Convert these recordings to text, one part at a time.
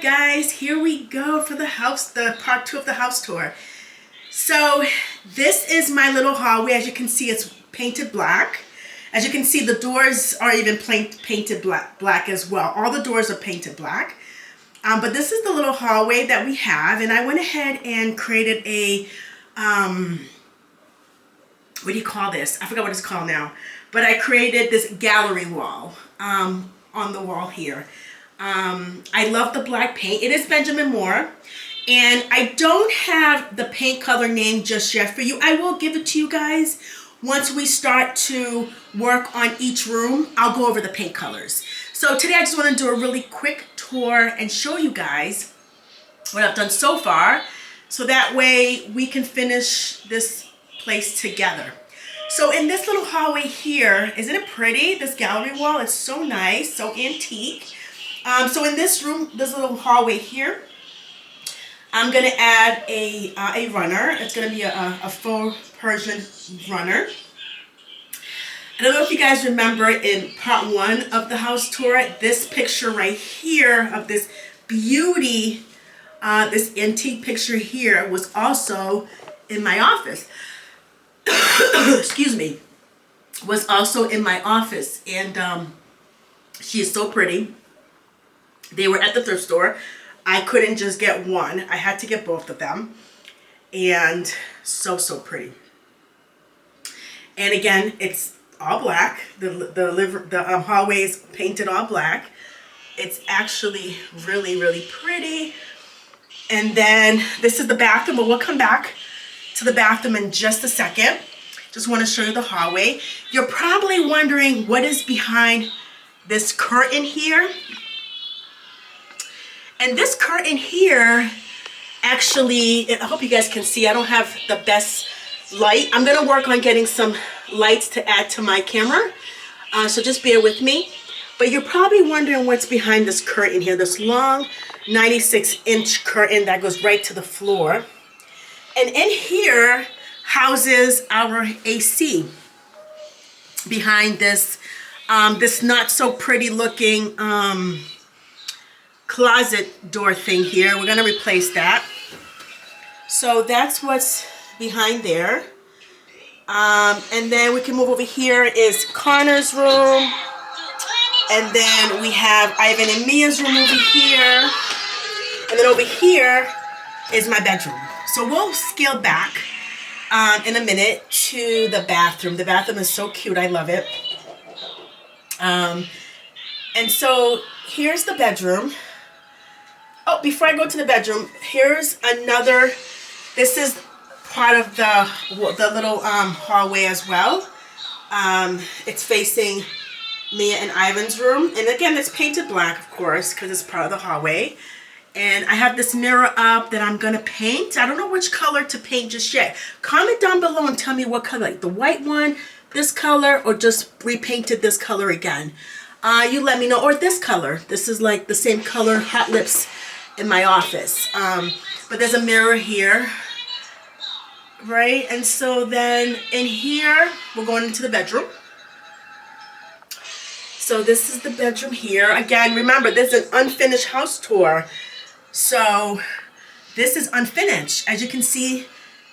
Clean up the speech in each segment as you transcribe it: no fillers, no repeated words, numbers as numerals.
right, guys, here we go for the part 2 of the house tour. So this is my little hallway. As you can see, it's painted black. As you can see, the doors are even painted black as well. All the doors are painted black. But this is the little hallway that we have, and I went ahead and created a, what do you call this? I forgot what it's called now. But I created this gallery wall on the wall here. I love the black paint. It is Benjamin Moore. And I don't have the paint color name just yet for you. I will give it to you guys. Once we start to work on each room, I'll go over the paint colors. So today I just want to do a really quick tour and show you guys what I've done so far. So that way we can finish this place together. So in this little hallway here, isn't it pretty? This gallery wall is so nice, so antique. So in this room, this little hallway here, I'm going to add a runner. It's going to be a faux Persian runner. I don't know if you guys remember in part 1 of the house tour, this picture right here of this beauty, this antique picture here was also in my office. Excuse me, was also in my office, and she is so pretty. They were at the thrift store. I couldn't just get one. I had to get both of them, and so pretty. And again, it's all black. The hallway is painted all black. It's actually really pretty. And then this is the bathroom, but we'll come back to the bathroom in just a second. Just want to show you the hallway. You're probably wondering what is behind this curtain here. And this curtain here, actually, I hope you guys can see, I don't have the best light. I'm going to work on getting some lights to add to my camera. So just bear with me. But you're probably wondering what's behind this curtain here, this long 96-inch curtain that goes right to the floor. And in here houses our AC behind this, this not so pretty looking closet door thing here. We're going to replace that. So that's what's behind there. And then we can move over here is Connor's room. And then we have Ivan and Mia's room over here. And then over here is my bedroom. So we'll scale back in a minute to the bathroom. The bathroom is so cute. I love it. And so here's the bedroom. Oh, before I go to the bedroom, here's another. This is part of the little hallway as well. It's facing Mia and Ivan's room. And again, it's painted black, of course, because it's part of the hallway. And I have this mirror up that I'm going to paint. I don't know which color to paint just yet. Comment down below and tell me what color. Like the white one, this color, or just repainted this color again. You let me know. Or this color. This is like the same color, Hot Lips, in my office. But there's a mirror here. Right? And so then in here, we're going into the bedroom. So this is the bedroom here. Again, remember, this is an unfinished house tour. So this is unfinished. As you can see,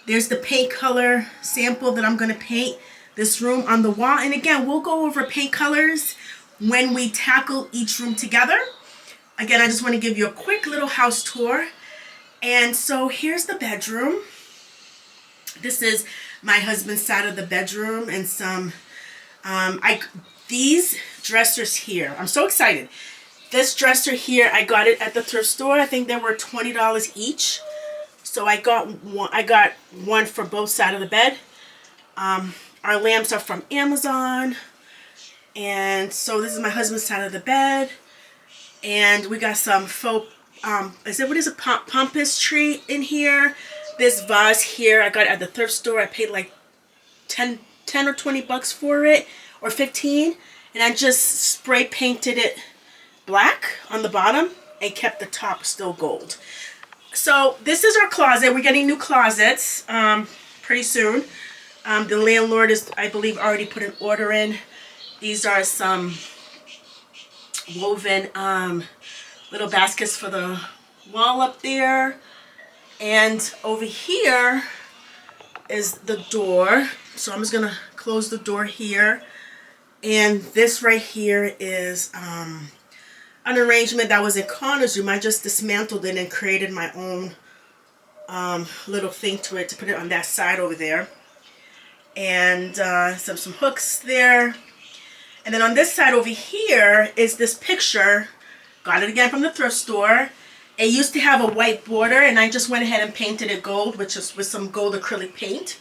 there's the paint color sample that I'm going to paint this room on the wall. And again, we'll go over paint colors when we tackle each room together. Again, I just want to give you a quick little house tour. And so here's the bedroom. This is my husband's side of the bedroom, and some these dressers here. I'm so excited. This dresser here, I got it at the thrift store. I think they were $20 each. So I got one for both sides of the bed. Our lamps are from Amazon. And so this is my husband's side of the bed. And we got some faux, what is it, pampas tree in here. This vase here, I got it at the thrift store. I paid like 10 or 20 bucks for it, or 15. And I just spray painted it black on the bottom and kept the top still gold. So this is our closet. We're getting new closets pretty soon. The landlord is, I believe, already put an order in. These are some woven little baskets for the wall up there. And over here is the door. So I'm just gonna close the door here. And this right here is an arrangement that was in Connor's room. I just dismantled it and created my own little thing to it to put it on that side over there. And some hooks there. And then on this side over here is this picture. Got it again from the thrift store. It used to have a white border, and I just went ahead and painted it gold, which is with some gold acrylic paint.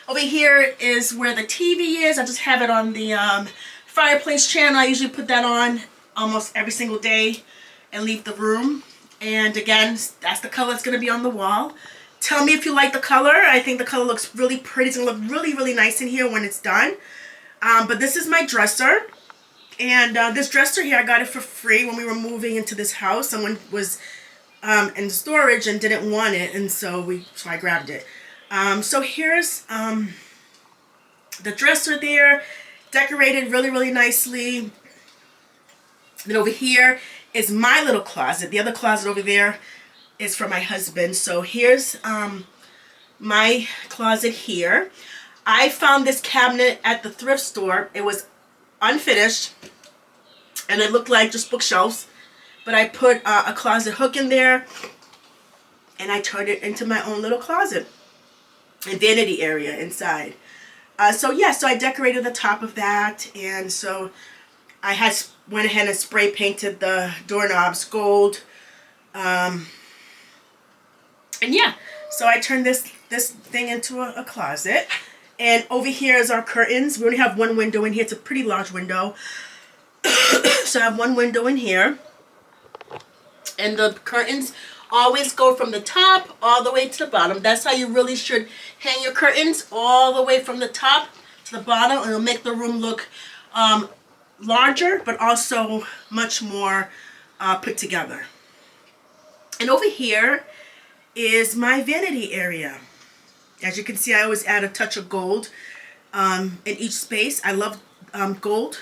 Over here is where the TV is. I just have it on the fireplace channel. I usually put that on almost every single day and leave the room. And again, that's the color that's going to be on the wall. Tell me if you like the color. I think the color looks really pretty. It's going to look really, really nice in here when it's done. But this is my dresser. And this dresser here, I got it for free when we were moving into this house. Someone was in storage and didn't want it, and so I grabbed it. So here's the dresser there, decorated really, really nicely. Then over here is my little closet. The other closet over there is for my husband. So here's my closet here. I found this cabinet at the thrift store. It was unfinished, and it looked like just bookshelves, but I put a closet hook in there, and I turned it into my own little closet and vanity area inside. So I decorated the top of that, and so I went ahead and spray painted the doorknobs gold, and yeah, so I turned this thing into a closet. And over here is our curtains. We only have one window in here. It's a pretty large window. So I have one window in here. And the curtains always go from the top all the way to the bottom. That's how you really should hang your curtains, all the way from the top to the bottom. And it'll make the room look larger, but also much more put together. And over here is my vanity area. As you can see, I always add a touch of gold in each space. I love gold,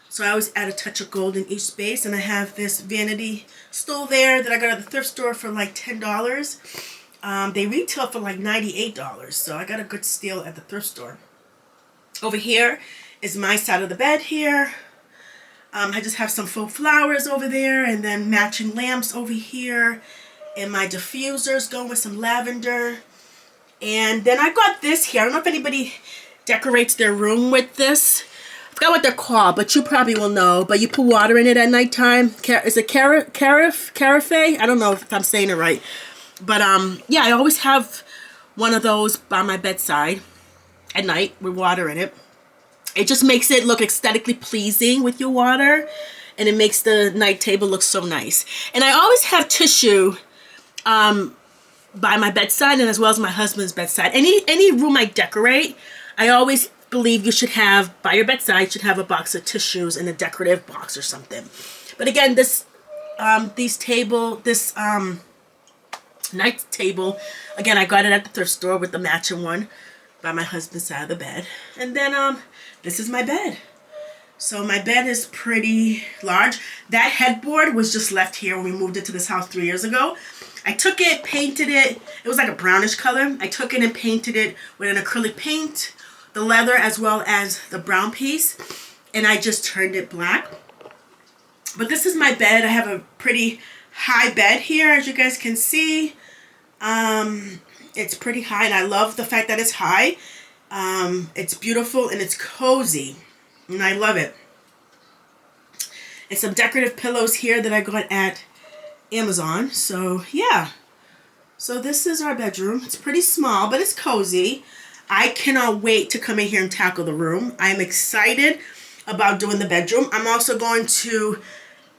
so I always add a touch of gold in each space. And I have this vanity stool there that I got at the thrift store for like $10. They retail for like $98, so I got a good steal at the thrift store. Over here is my side of the bed here. I just have some faux flowers over there, and then matching lamps over here, and my diffusers going with some lavender. And then I got this here. I don't know if anybody decorates their room with this. I forgot what they're called, but you probably will know. But you put water in it at nighttime. Is it carafe? I don't know if I'm saying it right. But yeah, I always have one of those by my bedside at night with water in it. It just makes it look aesthetically pleasing with your water, and it makes the night table look so nice. And I always have tissue by my bedside, and as well as my husband's bedside. Any room I decorate, I always believe you should have, by your bedside, should have a box of tissues in a decorative box or something. But again, this night table, again, I got it at the thrift store with the matching one by my husband's side of the bed. And then this is my bed. So my bed is pretty large. That headboard was just left here when we moved into this house 3 years ago. I took it, painted it. It was like a brownish color. I took it and painted it with an acrylic paint, the leather as well as the brown piece, and I just turned it black. But this is my bed. I have a pretty high bed here, as you guys can see. It's pretty high, and I love the fact that it's high. It's beautiful and it's cozy, and I love it. And some decorative pillows here that I got at Amazon. So yeah, so this is our bedroom. It's pretty small, but it's cozy. I cannot wait to come in here and tackle the room. I'm excited about doing the bedroom. I'm also going to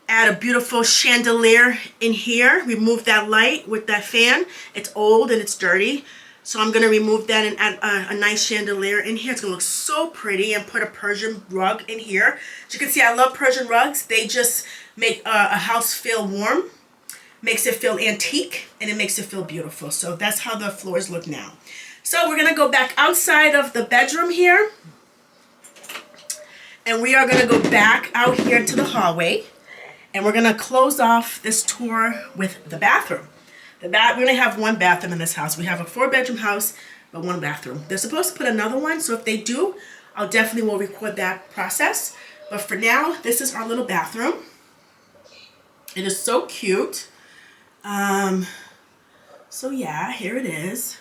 add a beautiful chandelier in here. Remove that light with that fan. It's old and it's dirty, so I'm going to remove that and add a nice chandelier in here. It's going to look so pretty, and put a Persian rug in here. As you can see, I love Persian rugs. They just make a house feel warm. Makes it feel antique, and it makes it feel beautiful. So that's how the floors look now. So we're going to go back outside of the bedroom here, and we are going to go back out here to the hallway. And we're gonna close off this tour with the bathroom. We only have one bathroom in this house. We have a 4-bedroom house, but 1 bathroom. They're supposed to put another one, so if they do, I'll definitely will record that process. But for now, this is our little bathroom. It is so cute. So yeah, here it is.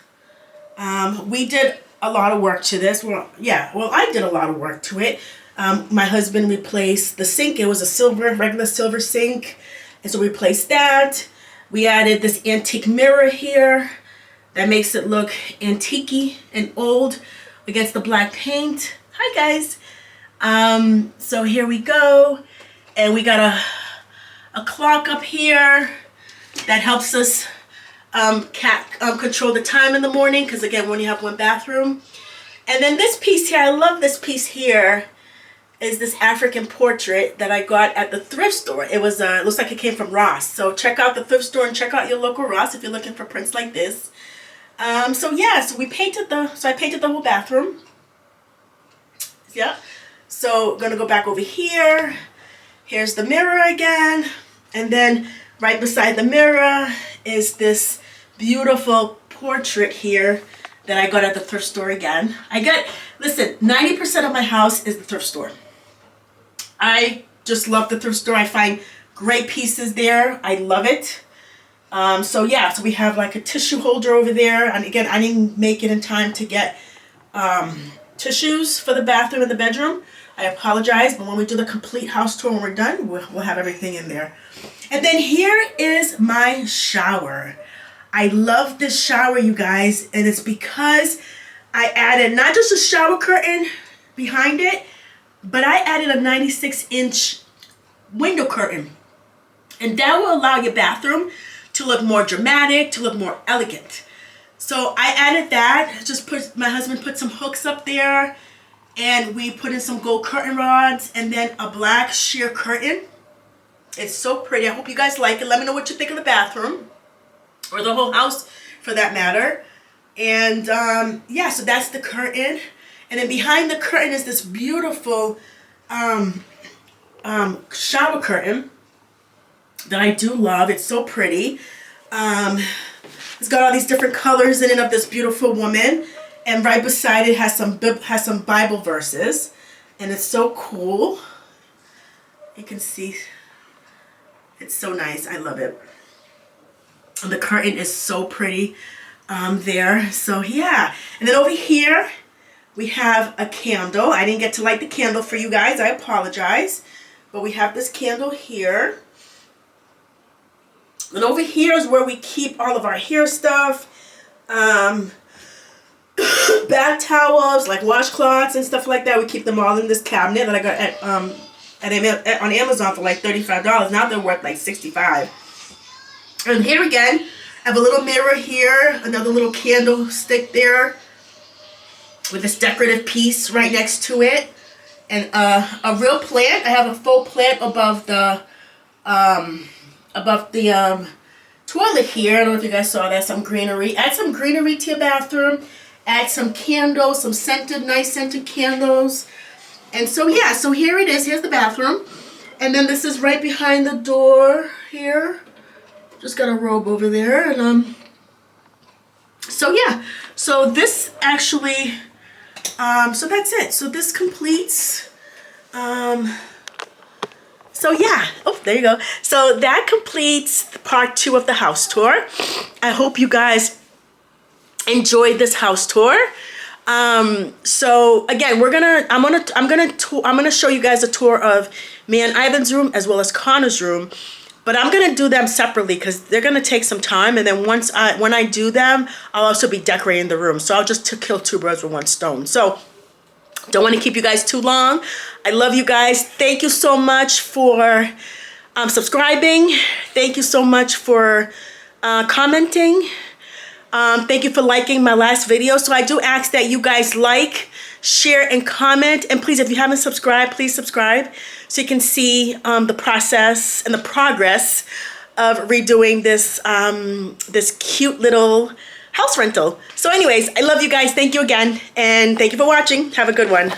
We did a lot of work to this. Well, I did a lot of work to it. My husband replaced the sink. It was a regular silver sink. And so we replaced that. We added this antique mirror here that makes it look antique-y and old against the black paint. Hi guys. So here we go. And we got a clock up here that helps us control the time in the morning, because again, we only have 1 bathroom. And then this piece here, I love this piece here, is this African portrait that I got at the thrift store. It was looks like it came from Ross. So check out the thrift store and check out your local Ross if you're looking for prints like this. So yeah, so I painted the whole bathroom. Yeah. So gonna go back over here. Here's the mirror again, and then right beside the mirror is this beautiful portrait here that I got at the thrift store again. Listen, 90% of my house is the thrift store. I just love the thrift store. I find great pieces there. I love it. So yeah, so we have like a tissue holder over there. And again, I didn't make it in time to get tissues for the bathroom and the bedroom. I apologize, but when we do the complete house tour, when we're done, we'll have everything in there. And then here is my shower. I love this shower, you guys, and it's because I added not just a shower curtain behind it, but I added a 96-inch window curtain. And that will allow your bathroom to look more dramatic, to look more elegant. So I added that. My husband put some hooks up there, and we put in some gold curtain rods and then a black sheer curtain. It's so pretty. I hope you guys like it. Let me know what you think of the bathroom, or the whole house for that matter. And yeah, so that's the curtain. And then behind the curtain is this beautiful shower curtain that I do love. It's so pretty. It's got all these different colors in it of this beautiful woman. And right beside it has some Bible verses. And it's so cool. You can see it's so nice. I love it. And the curtain is so pretty there. So yeah. And then over here we have a candle. I didn't get to light the candle for you guys. I apologize. But we have this candle here. And over here is where we keep all of our hair stuff. Bath towels, like washcloths and stuff like that. We keep them all in this cabinet that I got on Amazon for like $35. Now they're worth like $65. And here again, I have a little mirror here, another little candlestick there with this decorative piece right next to it, and a real plant. I have a full plant above the toilet here. I don't know if you guys saw that. Some greenery. Add some greenery to your bathroom. Add some candles, some nice scented candles. And so yeah, so here it is. Here's the bathroom. And then this is right behind the door here. Just got a robe over there. And so yeah, so this actually, so that's it. So this completes, so yeah, oh, there you go. So that completes part 2 of the house tour. I hope you guys enjoyed this house tour. So again, I'm gonna show you guys a tour of me and Ivan's room as well as Connor's room, but I'm gonna do them separately because they're gonna take some time. And then when I do them, I'll also be decorating the room. So I'll just kill 2 birds with 1 stone. So don't want to keep you guys too long. I love you guys. Thank you so much for subscribing. Thank you so much for commenting. Thank you for liking my last video. So I do ask that you guys like, share, and comment. And please, if you haven't subscribed, please subscribe so you can see the process and the progress of redoing this, this cute little house rental. So anyways, I love you guys. Thank you again. And thank you for watching. Have a good one.